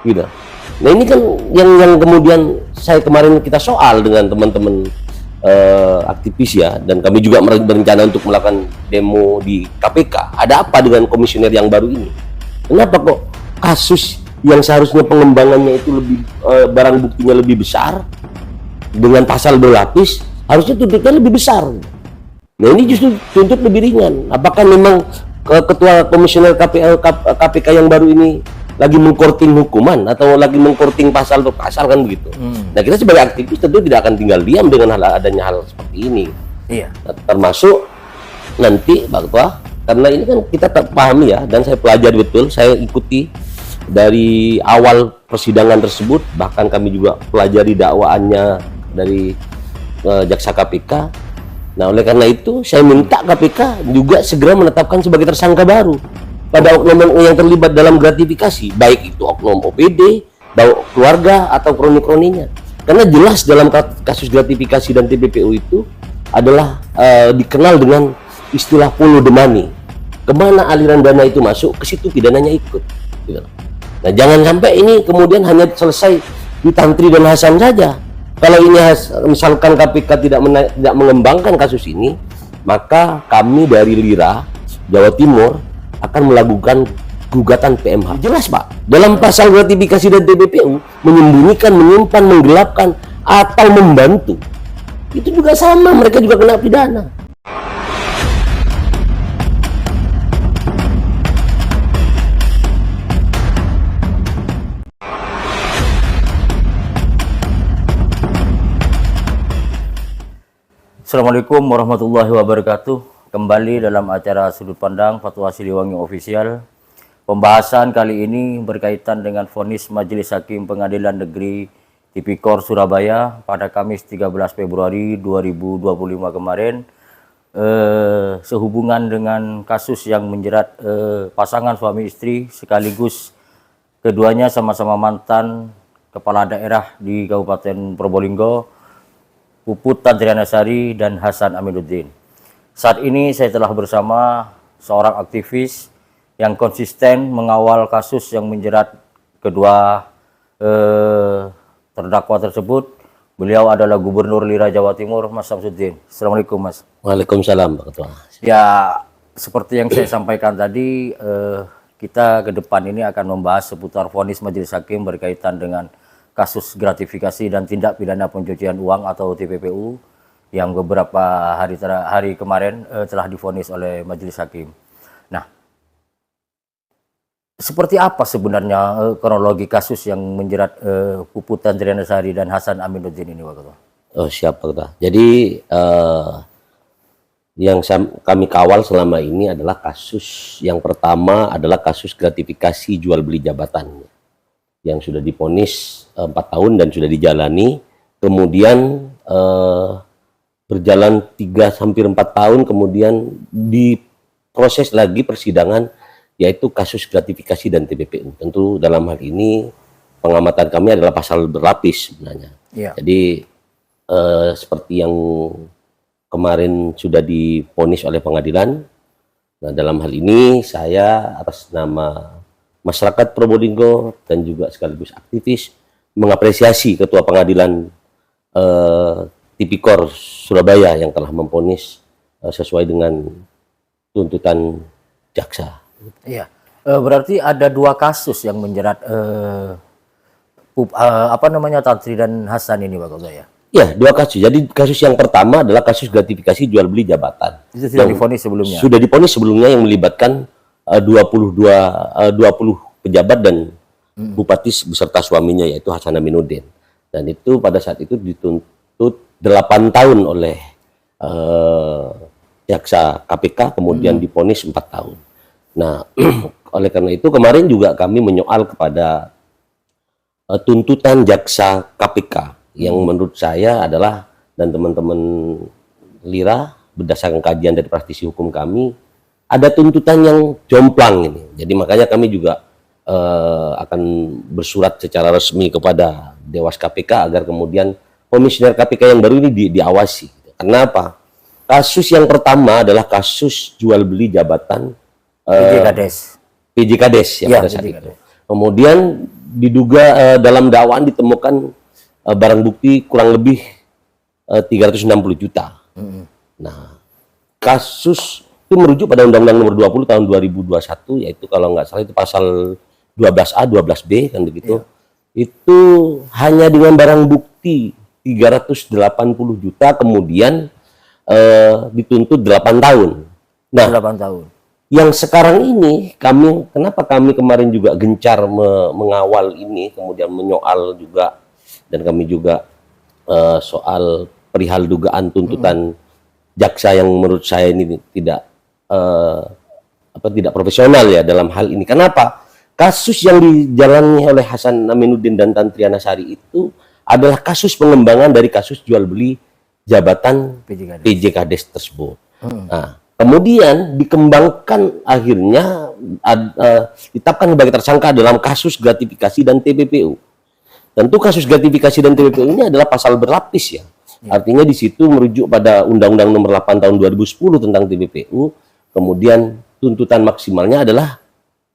gitu. Nah ini kan yang kemudian saya kemarin kita soal dengan teman-teman aktivis ya, dan kami juga berencana untuk melakukan demo di KPK. Ada apa dengan komisioner yang baru ini? Kenapa kok kasus yang seharusnya pengembangannya itu lebih barang buktinya lebih besar dengan pasal berlapis, harusnya tuntutnya lebih besar. Nah ini justru tuntut lebih ringan. Apakah memang ketua komisioner KPK yang baru ini lagi mengkorting hukuman atau lagi mengkorting pasal per pasal kan begitu? Nah kita sebagai aktivis tentu tidak akan tinggal diam dengan adanya hal seperti ini. Iya. Nah, termasuk nanti Pak Ketua, karena ini kan kita tak pahami ya, dan saya pelajari betul, saya ikuti dari awal persidangan tersebut, bahkan kami juga pelajari dakwaannya dari jaksa KPK. Nah oleh karena itu saya minta KPK juga segera menetapkan sebagai tersangka baru pada oknum yang terlibat dalam gratifikasi, baik itu oknum OPD, keluarga atau kroni-kroninya. Karena jelas dalam kasus gratifikasi dan TPPU itu adalah dikenal dengan istilah follow the money. Kemana aliran dana itu masuk, ke situ pidananya ikut. Gitu. Nah jangan sampai ini kemudian hanya selesai di Tantri dan Hasan saja. Kalau ini misalkan KPK tidak mengembangkan kasus ini, maka kami dari LIRA Jawa Timur akan melakukan gugatan PMH. Jelas Pak, dalam pasal gratifikasi dan TPPU menyembunyikan, menyimpan, menggelapkan atau membantu, itu juga sama, mereka juga kena pidana. Assalamualaikum warahmatullahi wabarakatuh. Kembali dalam acara Sudut Pandang Fatwa Siliwangi Official. Pembahasan kali ini berkaitan dengan vonis Majelis Hakim Pengadilan Negeri Tipikor Surabaya pada Kamis 13 Februari 2025 kemarin, sehubungan dengan kasus yang menjerat pasangan suami istri sekaligus keduanya sama-sama mantan kepala daerah di Kabupaten Probolinggo, Puput Tadrianasari dan Hasan Aminuddin. Saat ini saya telah bersama seorang aktivis yang konsisten mengawal kasus yang menjerat kedua terdakwa tersebut. Beliau adalah Gubernur LIRA Jawa Timur, Mas Samsuddin. Assalamualaikum Mas. Waalaikumsalam Pak Ketua. Ya, seperti yang saya sampaikan tadi, kita ke depan ini akan membahas seputar vonis Majelis Hakim berkaitan dengan kasus gratifikasi dan tindak pidana pencucian uang atau TPPU yang beberapa hari kemarin telah divonis oleh Majelis Hakim. Nah, seperti apa sebenarnya kronologi kasus yang menjerat Puput Tadrianasari dan Hasan Aminuddin ini, Pak Ketua? Oh siap Pak Ketua. Jadi yang kami kawal selama ini adalah kasus yang pertama adalah kasus gratifikasi jual beli jabatan yang sudah divonis 4 tahun dan sudah dijalani. Kemudian berjalan 3 hampir 4 tahun, kemudian diproses lagi persidangan, yaitu kasus gratifikasi dan TPPU. Tentu dalam hal ini pengamatan kami adalah pasal berlapis sebenarnya. Ya. Jadi seperti yang kemarin sudah divonis oleh pengadilan. Nah dalam hal ini saya atas nama masyarakat Probolinggo dan juga sekaligus aktivis mengapresiasi Ketua Pengadilan Tipikor Surabaya yang telah memvonis sesuai dengan tuntutan jaksa. Iya, berarti ada 2 kasus yang menjerat Tantri dan Hasan ini, Pak Ketua ya? Ya, 2 kasus. Jadi kasus yang pertama adalah kasus gratifikasi jual beli jabatan. Itu sudah divonis sebelumnya? Sudah divonis sebelumnya, yang melibatkan 20 pejabat dan bupati beserta suaminya yaitu Hasan Aminuddin. Dan itu pada saat itu dituntut 8 tahun oleh jaksa KPK, kemudian divonis 4 tahun. Nah, oleh karena itu kemarin juga kami menyoal kepada tuntutan jaksa KPK yang menurut saya adalah, dan teman-teman LIRA berdasarkan kajian dari praktisi hukum kami, ada tuntutan yang jomplang ini. Jadi makanya kami juga akan bersurat secara resmi kepada Dewas KPK agar kemudian komisioner KPK yang baru ini diawasi. Kenapa? Kasus yang pertama adalah kasus jual beli jabatan PJ Kades yang pada saat itu. Kemudian diduga dalam dakwaan ditemukan barang bukti kurang lebih 360 juta. Nah, kasus itu merujuk pada Undang-Undang Nomor 20 tahun 2021, yaitu kalau nggak salah itu pasal 12A, 12B kan begitu. Itu hanya dengan barang bukti 380 juta kemudian dituntut 8 tahun. Nah, 8 tahun. yang sekarang ini kenapa kami kemarin juga gencar mengawal ini, kemudian menyoal juga, dan kami juga soal perihal dugaan tuntutan jaksa yang menurut saya ini tidak profesional ya dalam hal ini. Kenapa? Kasus yang dijalani oleh Hasan Aminuddin dan Tan Triana Sari itu adalah kasus pengembangan dari kasus jual beli jabatan PJ Kades tersebut. Nah, kemudian dikembangkan akhirnya ditetapkan sebagai tersangka dalam kasus gratifikasi dan TPPU. Tentu kasus gratifikasi dan TPPU ini adalah pasal berlapis ya. Artinya di situ merujuk pada Undang-Undang Nomor 8 tahun 2010 tentang TPPU, kemudian tuntutan maksimalnya adalah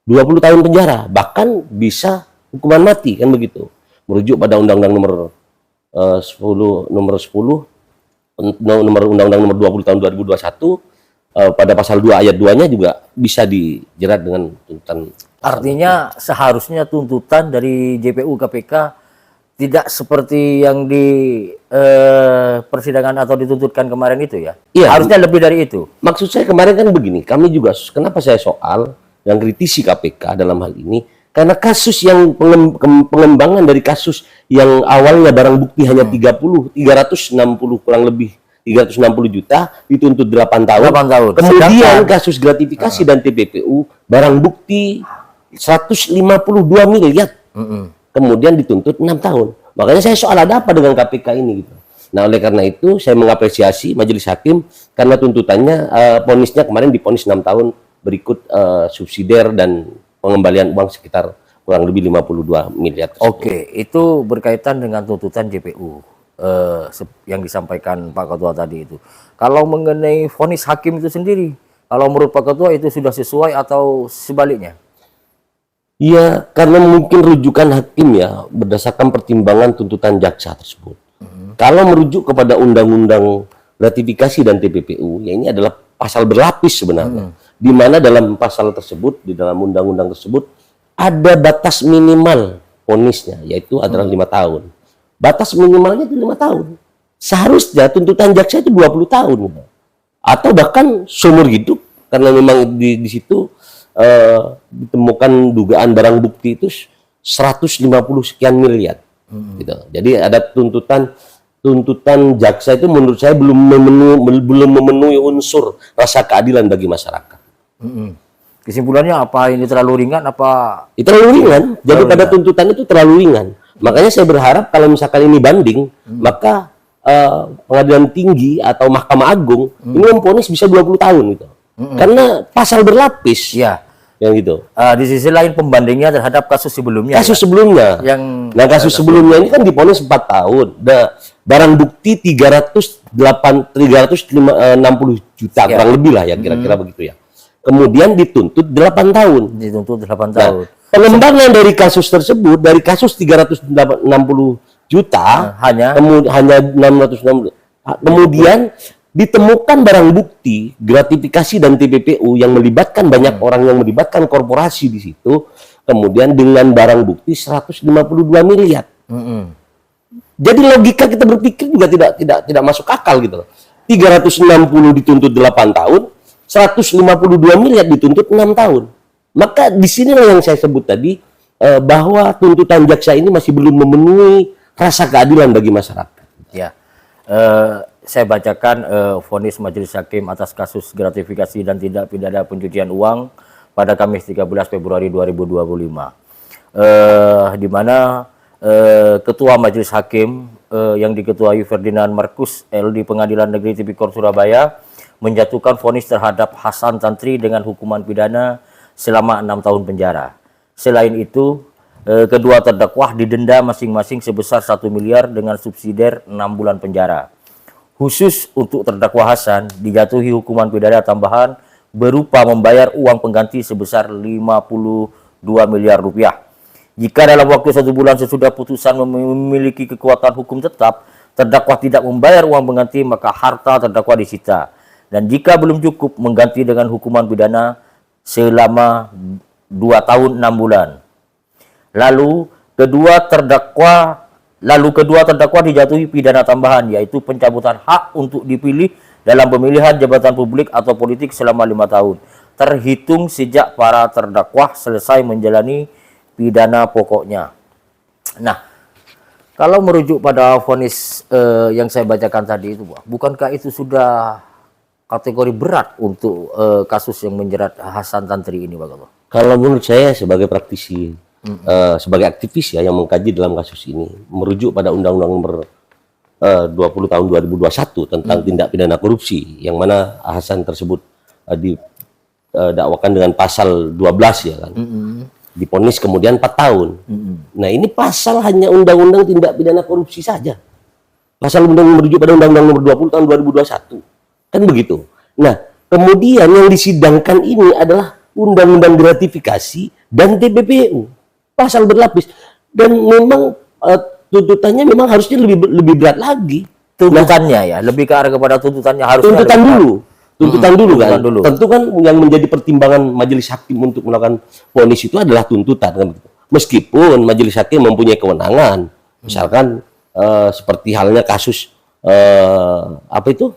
20 tahun penjara, bahkan bisa hukuman mati kan begitu. Merujuk pada Undang-Undang Nomor 10 Undang-Undang Nomor 20 tahun 2021 pada pasal 2 ayat 2-nya juga bisa dijerat dengan tuntutan. Artinya seharusnya tuntutan dari JPU KPK tidak seperti yang di persidangan atau dituntutkan kemarin itu ya? Iya. Harusnya lebih dari itu. Maksud saya kemarin kan begini, kami juga kenapa saya soal yang kritisi KPK dalam hal ini, karena kasus yang pengembangan dari kasus yang awalnya barang bukti hanya 360 kurang lebih 360 juta dituntut 8 tahun. 8 tahun. Kemudian kasus gratifikasi dan TPPU barang bukti 152 miliar. Kemudian dituntut 6 tahun. Makanya saya soal ada apa dengan KPK ini gitu. Nah, oleh karena itu saya mengapresiasi majelis hakim karena tuntutannya vonisnya kemarin divonis 6 tahun berikut subsidiar dan pengembalian uang sekitar kurang lebih 52 miliar. Oke, itu berkaitan dengan tuntutan JPU yang disampaikan Pak Ketua tadi itu. Kalau mengenai vonis hakim itu sendiri, kalau menurut Pak Ketua itu sudah sesuai atau sebaliknya? Iya, karena mungkin rujukan hakim ya berdasarkan pertimbangan tuntutan jaksa tersebut. Kalau merujuk kepada Undang-Undang Gratifikasi dan TPPU, ya ini adalah pasal berlapis sebenarnya. Di mana dalam pasal tersebut, di dalam undang-undang tersebut ada batas minimal vonisnya, yaitu adalah 5 tahun. Batas minimalnya itu 5 tahun. Seharusnya tuntutan jaksa itu 20 tahun. Atau bahkan seumur hidup, karena memang di situ ditemukan dugaan barang bukti itu 150 sekian miliar. Gitu. Jadi ada tuntutan jaksa itu menurut saya belum memenuhi unsur rasa keadilan bagi masyarakat. Kesimpulannya apa? Ini terlalu ringan apa? Itu terlalu ringan. Jadi pada tuntutan itu terlalu ringan. Makanya saya berharap kalau misalkan ini banding, maka pengadilan tinggi atau Mahkamah Agung ini memvonis bisa 20 tahun gitu. Karena pasal berlapis. Ya. Yang gitu. Di sisi lain pembandingnya terhadap kasus sebelumnya. Kasus sebelumnya. Nah, kasus sebelumnya ini kan divonis 4 tahun. Nah, barang bukti 360 juta kurang lebih lah ya kira-kira begitu ya. Kemudian dituntut 8 tahun. Dituntut 8 tahun. Pengembangan dari kasus tersebut, dari kasus 360 juta hanya 660. Kemudian ditemukan barang bukti gratifikasi dan TPPU yang melibatkan banyak orang, yang melibatkan korporasi di situ, kemudian dengan barang bukti 152 miliar. Jadi logika kita berpikir juga tidak masuk akal gitu loh. 360 dituntut 8 tahun, 152 miliar dituntut 6 tahun. Maka disinilah yang saya sebut tadi bahwa tuntutan jaksa ini masih belum memenuhi rasa keadilan bagi masyarakat. Ya. Saya bacakan vonis majelis hakim atas kasus gratifikasi dan tindak pidana pencucian uang pada Kamis 13 Februari 2025. Di mana Ketua Majelis Hakim yang diketuai Ferdinand Markus L di Pengadilan Negeri Tipikor Surabaya menjatuhkan vonis terhadap Hasan Tantri dengan hukuman pidana selama 6 tahun penjara. Selain itu, kedua terdakwa didenda masing-masing sebesar 1 miliar dengan subsidiar 6 bulan penjara. Khusus untuk terdakwa Hasan dijatuhi hukuman pidana tambahan berupa membayar uang pengganti sebesar 52 miliar rupiah. Jika dalam waktu 1 bulan sesudah putusan memiliki kekuatan hukum tetap, terdakwa tidak membayar uang pengganti, maka harta terdakwa disita. Dan jika belum cukup, mengganti dengan hukuman pidana selama 2 tahun 6 bulan. Lalu kedua terdakwa dijatuhi pidana tambahan, yaitu pencabutan hak untuk dipilih dalam pemilihan jabatan publik atau politik selama 5 tahun, terhitung sejak para terdakwa selesai menjalani pidana pokoknya. Nah, kalau merujuk pada vonis yang saya bacakan tadi itu, bukankah itu sudah kategori berat untuk kasus yang menjerat Hasan Tantri ini, Pak Ketua? Kalau menurut saya sebagai praktisi, sebagai aktivis ya yang mengkaji dalam kasus ini, merujuk pada Undang-Undang Nomor 20 tahun 2021 tentang tindak pidana korupsi, yang mana Hasan tersebut didakwakan dengan pasal 12 ya kan, diponis kemudian 4 tahun. Nah ini pasal hanya Undang-Undang Tindak Pidana Korupsi saja, pasal merujuk pada Undang-Undang Nomor 20 tahun 2021 kan begitu. Nah kemudian yang disidangkan ini adalah Undang-Undang Gratifikasi dan TPPU, pasal berlapis, dan memang tuntutannya memang harusnya lebih berat lagi. Tuntutannya ya, lebih ke arah kepada tuntutannya harus Tuntutan dulu kan. tuntutan dulu. Tentu kan yang menjadi pertimbangan majelis hakim untuk melakukan vonis itu adalah tuntutan kan begitu. Meskipun majelis hakim mempunyai kewenangan, misalkan seperti halnya kasus apa itu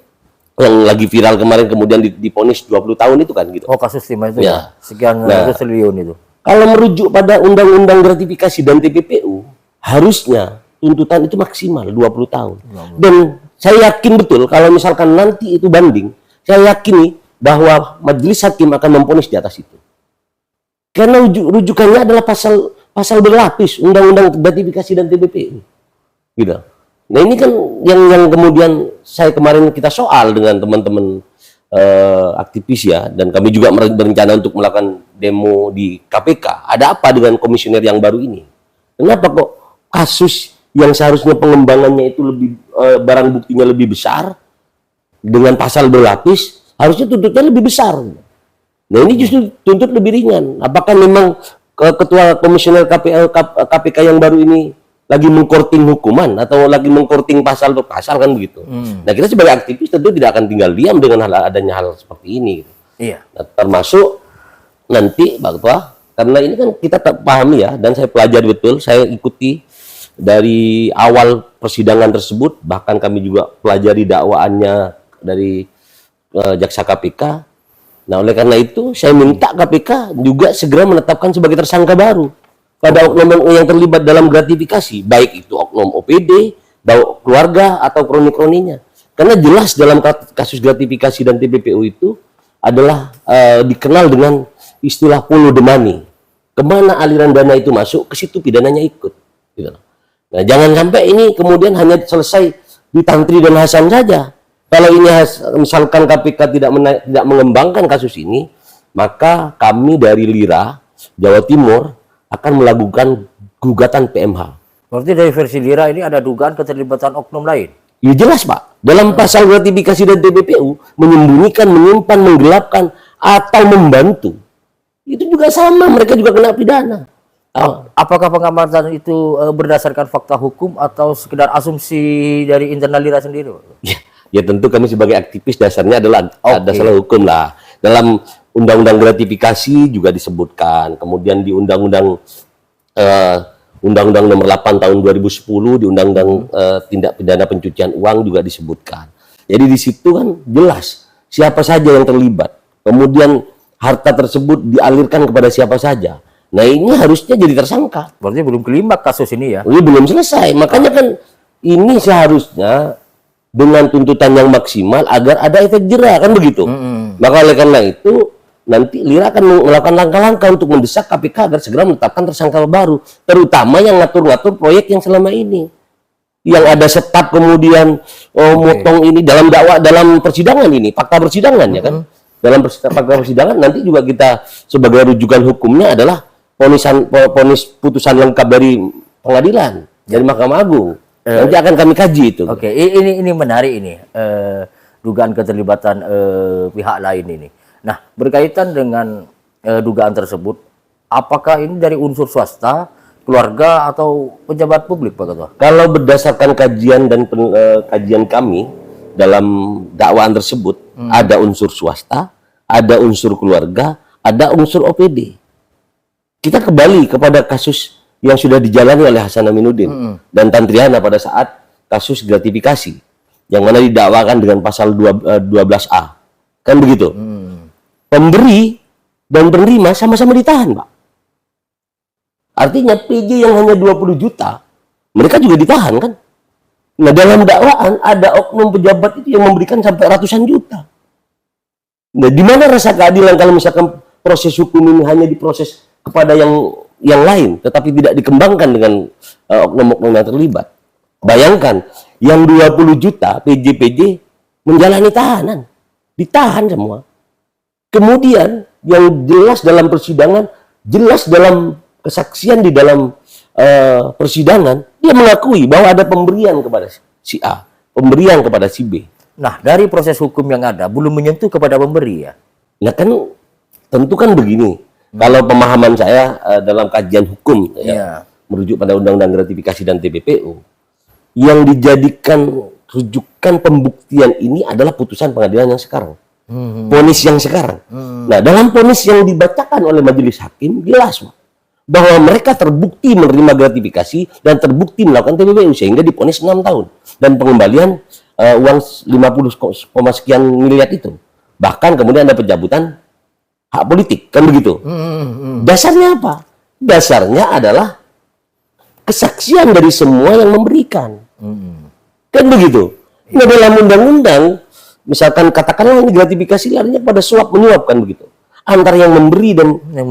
yang lagi viral kemarin kemudian divonis 20 tahun itu kan gitu. Oh, kasus timah itu Ya. ya. Sekian triliun itu. Kalau merujuk pada Undang-Undang Gratifikasi dan TPPU, harusnya tuntutan itu maksimal 20 tahun. Dan saya yakin betul kalau misalkan nanti itu banding, saya yakin nih bahwa majelis hakim akan memvonis di atas itu. Karena rujukannya adalah pasal berlapis Undang-Undang Gratifikasi dan TPPU. Gitu. Nah, ini kan yang kemudian saya kemarin kita soal dengan teman-teman aktivis ya, dan kami juga berencana untuk melakukan demo di KPK. Ada apa dengan komisioner yang baru ini? Kenapa kok kasus yang seharusnya pengembangannya itu lebih barang buktinya lebih besar dengan pasal berlapis, harusnya tuntutnya lebih besar. Nah ini justru tuntut lebih ringan. Apakah memang ketua komisioner KPK yang baru ini lagi mengkorting hukuman atau lagi mengkorting pasal per pasal kan begitu? Nah kita sebagai aktivis tentu tidak akan tinggal diam dengan adanya hal seperti ini. Iya. Nah, termasuk nanti Pak Ketua, karena ini kan kita pahami ya, dan saya pelajari betul, saya ikuti dari awal persidangan tersebut, bahkan kami juga pelajari dakwaannya dari jaksa KPK. Nah oleh karena itu saya minta KPK juga segera menetapkan sebagai tersangka baru pada oknum yang terlibat dalam gratifikasi, baik itu oknum OPD, keluarga atau kroni-kroninya. Karena jelas dalam kasus gratifikasi dan TPPU itu adalah dikenal dengan istilah follow the money. Kemana aliran dana itu masuk, ke situ pidananya ikut. Gitu. Nah jangan sampai ini kemudian hanya selesai di Tantri dan Hasan saja. Kalau ini misalkan KPK tidak mengembangkan kasus ini, maka kami dari LIRA Jawa Timur akan melakukan gugatan PMH. Berarti dari versi LIRA ini ada dugaan keterlibatan oknum lain? Ya jelas Pak, dalam pasal gratifikasi dan TPPU menyembunyikan, menyimpan, menggelapkan atau membantu. Itu juga sama, mereka juga kena pidana. Apakah pengamatan itu berdasarkan fakta hukum atau sekedar asumsi dari internal LIRA sendiri? Ya tentu kami sebagai aktivis dasarnya adalah dasar hukum lah. Dalam Undang-Undang Gratifikasi juga disebutkan, kemudian di Undang-Undang Nomor 8 tahun 2010, di Undang-Undang Tindak Pidana Pencucian Uang juga disebutkan. Jadi di situ kan jelas siapa saja yang terlibat. Kemudian harta tersebut dialirkan kepada siapa saja. Nah ini harusnya jadi tersangka. Berarti belum klimaks kasus ini ya? Ini belum selesai. Makanya kan ini seharusnya dengan tuntutan yang maksimal agar ada efek jera kan begitu. Maka oleh karena itu nanti LIRA akan melakukan langkah-langkah untuk mendesak KPK agar segera menetapkan tersangka baru, terutama yang ngatur-ngatur proyek yang selama ini, yang ada setap kemudian motong ini dalam persidangan ini, fakta persidangan ya kan. Dalam fakta persidangan nanti juga kita sebagai rujukan hukumnya adalah ponis putusan lengkap dari pengadilan, dari Mahkamah Agung. Nanti akan kami kaji itu. Oke, ini menarik ini dugaan keterlibatan pihak lain ini. Nah, berkaitan dengan dugaan tersebut, apakah ini dari unsur swasta, keluarga atau pejabat publik, Pak Ketua? Kalau berdasarkan kajian dan kajian kami dalam dakwaan tersebut, ada unsur swasta, ada unsur keluarga, ada unsur OPD. Kita kembali kepada kasus yang sudah dijalani oleh Hasan Aminuddin dan Tan Trihana pada saat kasus gratifikasi yang mana didakwakan dengan pasal 12A. Kan begitu? Pemberi dan penerima sama-sama ditahan, Pak. Artinya PJ yang hanya 20 juta, mereka juga ditahan kan? Nah, dalam dakwaan ada oknum pejabat itu yang memberikan sampai ratusan juta. Nah, di mana rasa keadilan kalau misalkan proses hukum ini hanya diproses kepada yang lain, tetapi tidak dikembangkan dengan oknum-oknum yang terlibat? Bayangkan, yang 20 juta PJ menjalani tahanan, ditahan semua. Kemudian yang jelas dalam persidangan, jelas dalam kesaksian di dalam persidangan, dia mengakui bahwa ada pemberian kepada si A, pemberian kepada si B. Nah, dari proses hukum yang ada belum menyentuh kepada pemberi ya. Nah kan tentu kan begini. Kalau pemahaman saya dalam kajian hukum ya, merujuk pada Undang-Undang Gratifikasi dan TPPU, yang dijadikan rujukan pembuktian ini adalah putusan pengadilan yang sekarang, vonis yang sekarang. Nah, dalam vonis yang dibacakan oleh majelis hakim jelas bahwa mereka terbukti menerima gratifikasi dan terbukti melakukan TPPU sehingga divonis 6 tahun dan pengembalian uang 50, sekian miliar itu. Bahkan kemudian ada pencabutan hak politik, kan begitu. Dasarnya apa? Dasarnya adalah kesaksian dari semua yang memberikan. Kan begitu. Nah, dalam undang-undang misalkan katakanlah ini gratifikasi larinya pada suap menyuap, kan begitu. Antara yang memberi dan yang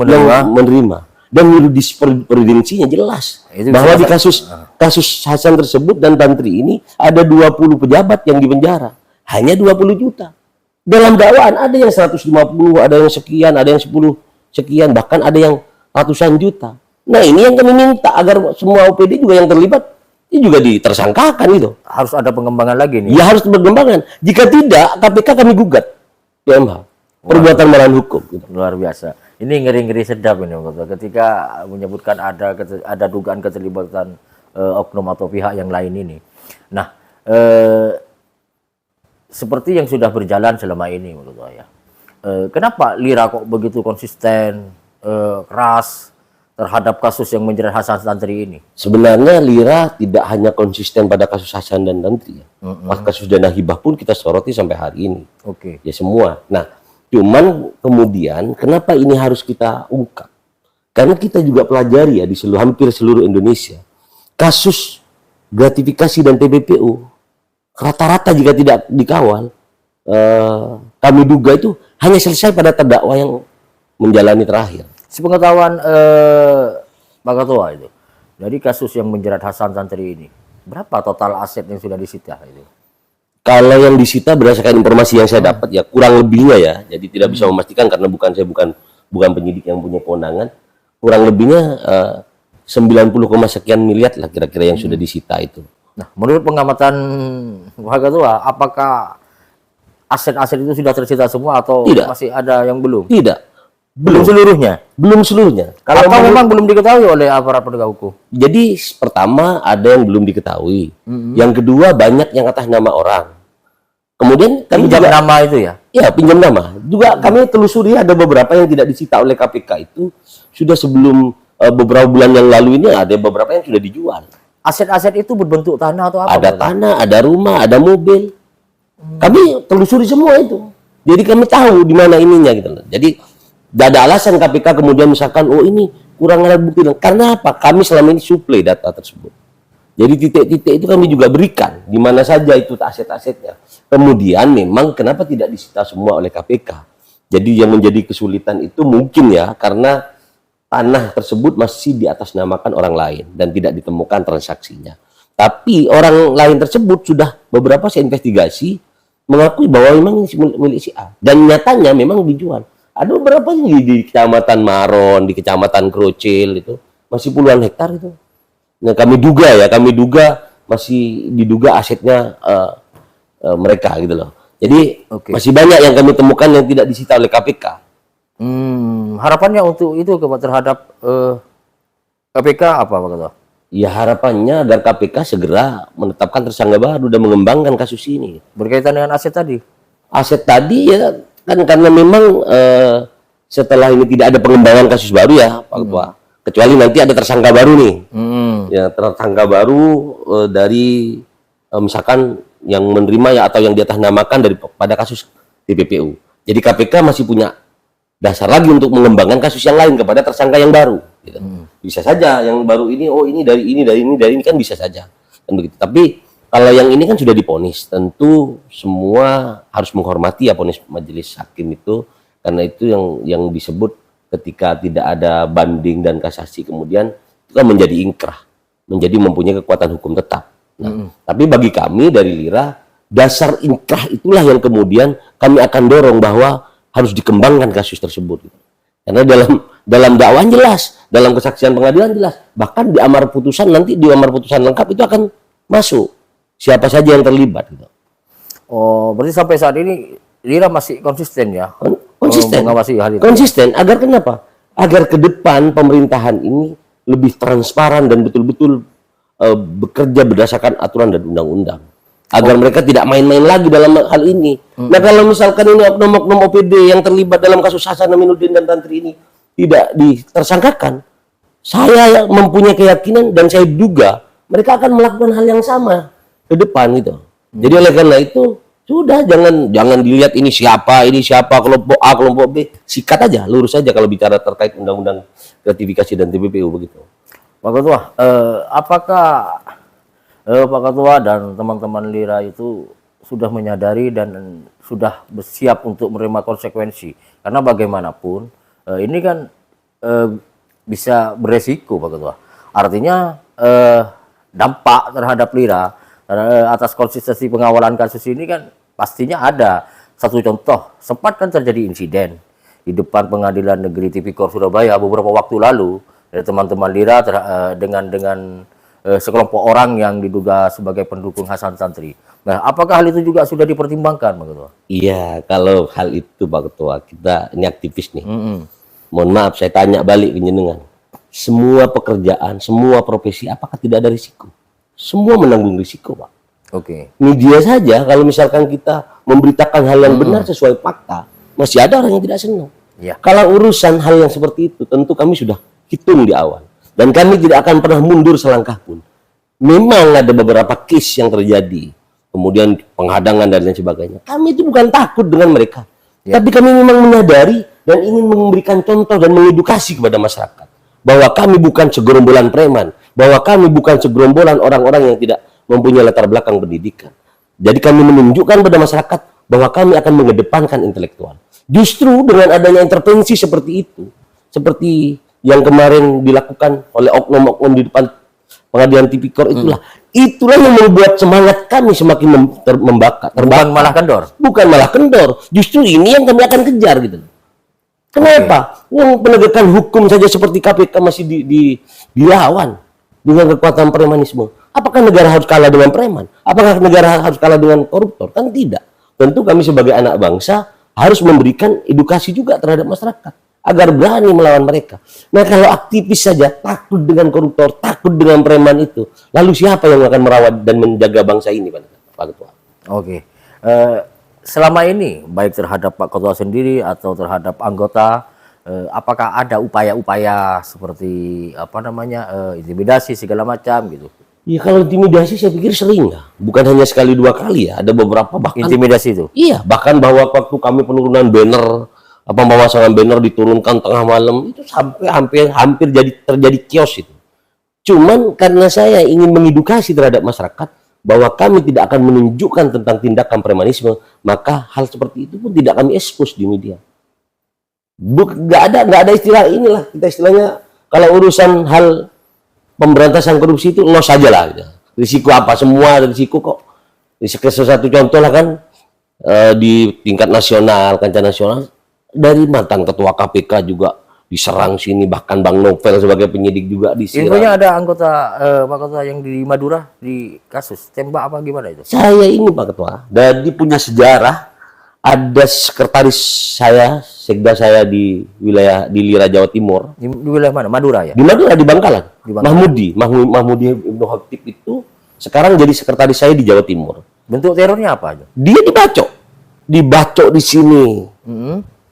menerima. Dan jurisprudensinya jelas bahwa di kasus Hasan tersebut dan Tantri ini ada 20 pejabat yang dipenjara, hanya 20 juta. Dalam dakwaan ada yang 150, ada yang sekian, ada yang 10 sekian, bahkan ada yang ratusan juta. Nah, ini yang kami minta agar semua OPD juga yang terlibat ini juga ditersangkakan itu. Harus ada pengembangan lagi nih. Ya, harus pengembangan. Jika tidak, KPK kami gugat PMH. Perbuatan melawan hukum. Gitu. Luar biasa. Ini ngeri-ngeri sedap ini, ketika menyebutkan ada dugaan keterlibatan oknum atau pihak yang lain ini. Nah, seperti yang sudah berjalan selama ini, menurut saya, kenapa Lira kok begitu konsisten, keras terhadap kasus yang menjerat Hasan Tantri ini? Sebenarnya Lira tidak hanya konsisten pada kasus Hasan dan Tantri. Pas kasus dana hibah pun kita soroti sampai hari ini. Oke. Ya semua. Nah, cuman kemudian kenapa ini harus kita ungkap? Karena kita juga pelajari ya di hampir seluruh Indonesia kasus gratifikasi dan TPPU rata-rata jika tidak dikawal kami duga itu hanya selesai pada terdakwa yang menjalani terakhir. Sepengetahuan Pak Ketua itu dari kasus yang menjerat Hasan Tantri ini berapa total aset yang sudah disita itu? Kalau yang disita berdasarkan informasi yang saya dapat ya kurang lebihnya ya, jadi tidak bisa memastikan karena saya bukan penyidik yang punya kewenangan. Kurang lebihnya 90, sekian miliar lah kira-kira yang sudah disita itu. Nah, menurut pengamatan Pak Ketua, apakah aset-aset itu sudah tersita semua atau masih ada yang belum? Tidak, belum seluruhnya. Belum seluruhnya. Kalau memang belum diketahui oleh aparat penegak hukum. Jadi pertama ada yang belum diketahui, yang kedua banyak yang atas nama orang. Kemudian kami pinjam juga, nama itu ya? Ya, pinjam nama. Juga kami telusuri ada beberapa yang tidak disita oleh KPK itu sudah sebelum beberapa bulan yang lalu ini ada beberapa yang sudah dijual. Aset-aset itu berbentuk tanah atau apa? Ada tanah, ada rumah, ada mobil. Kami telusuri semua itu. Jadi kami tahu di mana ininya gitu. Jadi tidak ada alasan KPK kemudian misalkan oh ini kurang alat bukti. Karena apa? Kami selama ini suplai data tersebut. Jadi titik-titik itu kami juga berikan di mana saja itu aset-asetnya. Kemudian memang kenapa tidak disita semua oleh KPK? Jadi yang menjadi kesulitan itu mungkin ya karena tanah tersebut masih diatasnamakan orang lain dan tidak ditemukan transaksinya. Tapi orang lain tersebut sudah beberapa saya investigasi mengakui bahwa memang ini milik si A dan nyatanya memang dijual. Ada beberapa di Kecamatan Maron, di Kecamatan Krocil itu masih puluhan hektar itu. Nah, kami duga masih diduga asetnya mereka gitu loh. Jadi masih banyak yang kami temukan yang tidak disita oleh KPK. Harapannya untuk itu terhadap KPK apa Pak Ketua? Ya harapannya agar KPK segera menetapkan tersangka baru dan mengembangkan kasus ini. Berkaitan dengan aset tadi. Aset tadi ya kan karena memang setelah ini tidak ada pengembangan kasus baru ya Pak Ketua. Kecuali nanti ada tersangka baru nih. Ya tersangka baru dari misalkan yang menerima ya atau yang diatasnamakan pada kasus TPPU. Jadi KPK masih punya dasar lagi untuk mengembangkan kasus yang lain kepada tersangka yang baru. Gitu. Bisa saja yang baru ini, oh ini dari ini kan bisa saja. Dan begitu. Tapi kalau yang ini kan sudah diponis, tentu semua harus menghormati ya ponis majelis hakim itu, karena itu yang disebut ketika tidak ada banding dan kasasi kemudian itu kan menjadi ingkrah, menjadi mempunyai kekuatan hukum tetap. Nah, tapi bagi kami dari Lira, dasar ingkrah itulah yang kemudian kami akan dorong bahwa harus dikembangkan kasus tersebut. Karena dalam dakwaan jelas, dalam kesaksian pengadilan jelas, bahkan di amar putusan nanti di amar putusan lengkap itu akan masuk siapa saja yang terlibat. Gitu. Oh, berarti sampai saat ini Lira masih konsisten ya? Konsisten. Mengawasi hal itu. Konsisten. Agar kenapa? Agar ke depan pemerintahan ini lebih transparan dan betul-betul bekerja berdasarkan aturan dan undang-undang. Agar mereka tidak main-main lagi dalam hal ini. Nah kalau misalkan ini oknum-oknum OPD yang terlibat dalam kasus Hasan Aminuddin dan Tantri ini tidak ditersangkakan, saya mempunyai keyakinan dan saya duga mereka akan melakukan hal yang sama ke depan gitu. Jadi oleh karena itu sudah jangan dilihat ini siapa kelompok A kelompok B, sikat aja lurus aja kalau bicara terkait undang-undang gratifikasi dan TPPU begitu. Pak Ketua, apakah Pak Ketua dan teman-teman Lira itu sudah menyadari dan sudah bersiap untuk menerima konsekuensi? Karena bagaimanapun ini kan bisa beresiko Pak Ketua. Artinya dampak terhadap Lira atas konsistensi pengawalan kasus ini kan pastinya ada. Satu contoh, sempat kan terjadi insiden di depan Pengadilan Negeri Tipikor Surabaya beberapa waktu lalu dari teman-teman Lira dengan sekelompok orang yang diduga sebagai pendukung Hasan Tantri. Nah, apakah hal itu juga sudah dipertimbangkan, Pak Ketua? Iya, kalau hal itu Pak Ketua, kita ini aktivis nih. Mohon maaf, saya tanya balik ke jenengan. Semua pekerjaan, semua profesi, apakah tidak ada risiko? Semua menanggung risiko, Pak. Oke. Media saja, kalau misalkan kita memberitakan hal yang benar sesuai fakta, masih ada orang yang tidak senang. Ya. Kalau urusan hal yang seperti itu, tentu kami sudah hitung di awal. Dan kami tidak akan pernah mundur selangkah pun. Memang ada beberapa case yang terjadi. Kemudian penghadangan dan lain sebagainya. Kami itu bukan takut dengan mereka. Ya. Tapi kami memang menyadari dan ingin memberikan contoh dan mengedukasi kepada masyarakat. Bahwa kami bukan segerombolan preman. Bahwa kami bukan segerombolan orang-orang yang tidak mempunyai latar belakang pendidikan. Jadi kami menunjukkan pada masyarakat bahwa kami akan mengedepankan intelektual. Justru dengan adanya intervensi seperti itu. Seperti yang kemarin dilakukan oleh oknum-oknum di depan Pengadilan Tipikor itulah yang membuat semangat kami semakin membakar. Bukan malah kendor. Bukan malah kendor. Justru ini yang kami akan kejar gitu. Kenapa? Yang penegakan hukum saja seperti KPK masih dilawan dengan kekuatan premanisme. Apakah negara harus kalah dengan preman? Apakah negara harus kalah dengan koruptor? Kan tidak. Tentu kami sebagai anak bangsa harus memberikan edukasi juga terhadap masyarakat agar berani melawan mereka. Nah kalau aktivis saja takut dengan koruptor, takut dengan preman itu, lalu siapa yang akan merawat dan menjaga bangsa ini, Pak Ketua? Oke. Selama ini baik terhadap Pak Ketua sendiri atau terhadap anggota, apakah ada upaya-upaya seperti intimidasi segala macam gitu? Ya kalau intimidasi saya pikir sering ya, bukan hanya sekali dua kali ya, ada beberapa bahkan. Intimidasi itu? Iya, bahkan bahwa waktu kami penurunan banner, pemasangan banner diturunkan tengah malam itu sampai hampir terjadi kios itu. Cuman karena saya ingin mengedukasi terhadap masyarakat bahwa kami tidak akan menunjukkan tentang tindakan premanisme, maka hal seperti itu pun tidak kami expose di media. Nggak ada istilah inilah, kita istilahnya kalau urusan hal pemberantasan korupsi itu los saja lah. Gitu. Risiko apa? Semua risiko kok. Satu contoh lah kan di tingkat nasional, kancah nasional, dari mantan ketua KPK juga diserang sini, bahkan Bang Novel sebagai penyidik juga diserang. Infonya ada anggota Pak Ketua yang di Madura di kasus tembak apa gimana itu? Saya ini Pak Ketua, jadi punya sejarah ada sekretaris saya, sekda saya di wilayah di Lira Jawa Timur, Di wilayah mana? Madura ya? di Madura di Bangkalan. Di Bangkalan. Mahmudi Ibnu Khatib itu sekarang jadi sekretaris saya di Jawa Timur. Bentuk terornya apa aja? Dia dibacok di sini,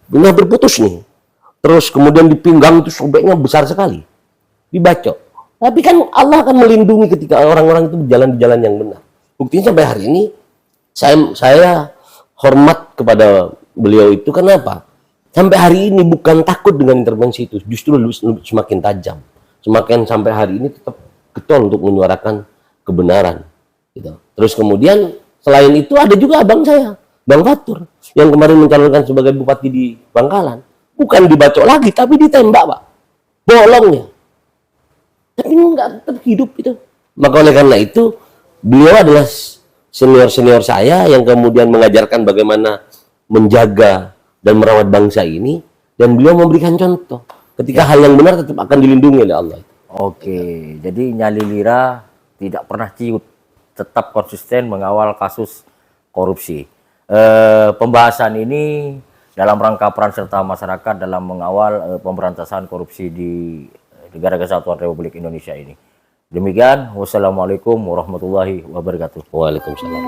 benar berputus nih. Terus kemudian di pinggang itu sobeknya besar sekali, dibacok. Tapi kan Allah akan melindungi ketika orang-orang itu berjalan di jalan yang benar. Buktinya sampai hari ini saya hormat kepada beliau itu. Kenapa? Sampai hari ini bukan takut dengan intervensi itu, justru semakin tajam. Semakin sampai hari ini tetap getol untuk menyuarakan kebenaran. Gitu. Terus kemudian selain itu ada juga abang saya, Bang Fatur, yang kemarin mencalonkan sebagai bupati di Bangkalan. Bukan dibacok lagi, tapi ditembak, Pak. Bolongnya. Tapi nggak tetap hidup itu. Maka oleh karena itu, beliau adalah senior-senior saya yang kemudian mengajarkan bagaimana menjaga dan merawat bangsa ini, dan beliau memberikan contoh. Ketika hal yang benar tetap akan dilindungi oleh Allah. Oke, jadi Nyali Lira tidak pernah ciut, tetap konsisten mengawal kasus korupsi. Pembahasan ini dalam rangka peran serta masyarakat dalam mengawal pemberantasan korupsi di Negara Kesatuan Republik Indonesia ini. Demikian, wassalamualaikum warahmatullahi wabarakatuh. Waalaikumsalam.